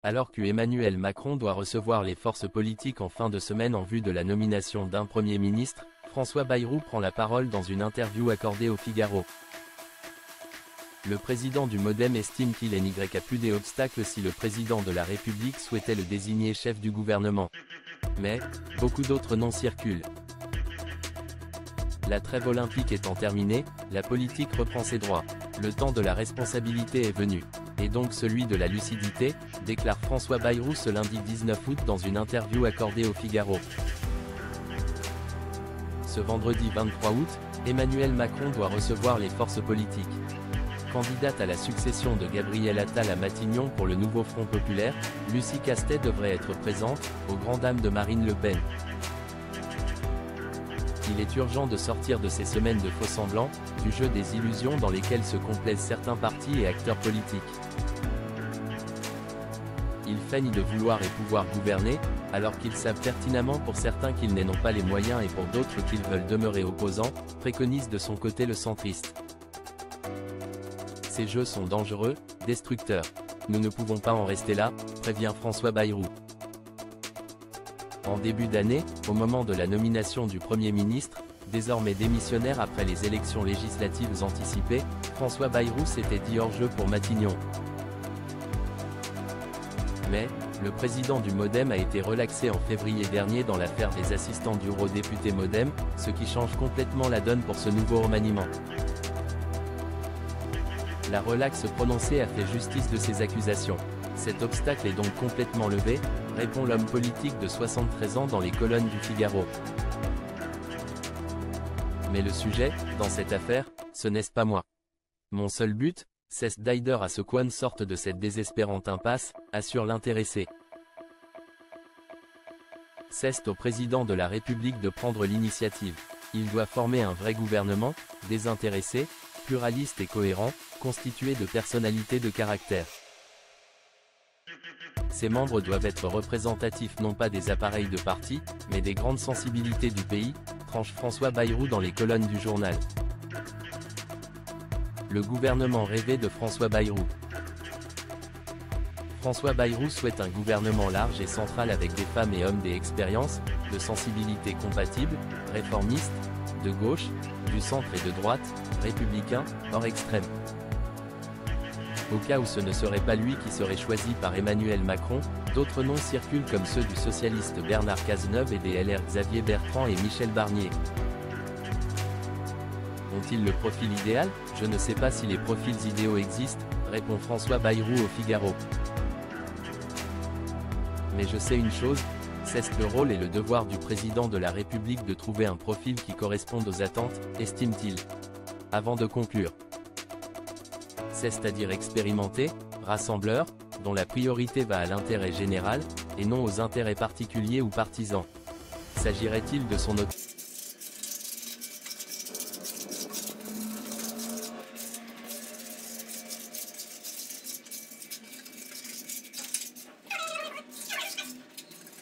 Alors qu'Emmanuel Macron doit recevoir les forces politiques en fin de semaine en vue de la nomination d'un Premier ministre, François Bayrou prend la parole dans une interview accordée au Figaro. Le président du MoDem estime qu'il n'y a plus d'obstacles si le président de la République souhaitait le désigner chef du gouvernement. Mais, beaucoup d'autres noms circulent. La trêve olympique étant terminée, la politique reprend ses droits. Le temps de la responsabilité est venu. Et donc celui de la lucidité, déclare François Bayrou ce lundi 19 août dans une interview accordée au Figaro. Ce vendredi 23 août, Emmanuel Macron doit recevoir les forces politiques. Candidate à la succession de Gabriel Attal à Matignon pour le nouveau Front populaire, Lucie Castet devrait être présente, aux grandes dames de Marine Le Pen. Il est urgent de sortir de ces semaines de faux-semblants, du jeu des illusions dans lesquelles se complaisent certains partis et acteurs politiques. Ils feignent de vouloir et pouvoir gouverner, alors qu'ils savent pertinemment pour certains qu'ils n'en ont pas les moyens et pour d'autres qu'ils veulent demeurer opposants, préconise de son côté le centriste. Ces jeux sont dangereux, destructeurs. Nous ne pouvons pas en rester là, prévient François Bayrou. En début d'année, au moment de la nomination du Premier ministre, désormais démissionnaire après les élections législatives anticipées, François Bayrou s'était dit hors jeu pour Matignon. Mais, le président du MoDem a été relaxé en février dernier dans l'affaire des assistants du eurodéputé MoDem, ce qui change complètement la donne pour ce nouveau remaniement. La relaxe prononcée a fait justice de ces accusations. Cet obstacle est donc complètement levé, répond l'homme politique de 73 ans dans les colonnes du Figaro. Mais le sujet, dans cette affaire, ce n'est pas moi. Mon seul but, c'est d'aider à ce qu'on sorte de cette désespérante impasse, assure l'intéressé. C'est au président de la République de prendre l'initiative. Il doit former un vrai gouvernement, désintéressé, pluraliste et cohérent, constitué de personnalités de caractère. Ses membres doivent être représentatifs non pas des appareils de parti, mais des grandes sensibilités du pays, tranche François Bayrou dans les colonnes du journal. Le gouvernement rêvé de François Bayrou. François Bayrou souhaite un gouvernement large et central avec des femmes et hommes d'expérience, de sensibilités compatibles, réformistes, de gauche, du centre et de droite, républicains, hors extrême. Au cas où ce ne serait pas lui qui serait choisi par Emmanuel Macron, d'autres noms circulent comme ceux du socialiste Bernard Cazeneuve et des LR Xavier Bertrand et Michel Barnier. Ont-ils le profil idéal? Je ne sais pas si les profils idéaux existent, répond François Bayrou au Figaro. Mais je sais une chose, c'est le rôle et le devoir du président de la République de trouver un profil qui corresponde aux attentes, estime-t-il. Avant de conclure. C'est-à-dire expérimenté, rassembleur, dont la priorité va à l'intérêt général, et non aux intérêts particuliers ou partisans. S'agirait-il de son autre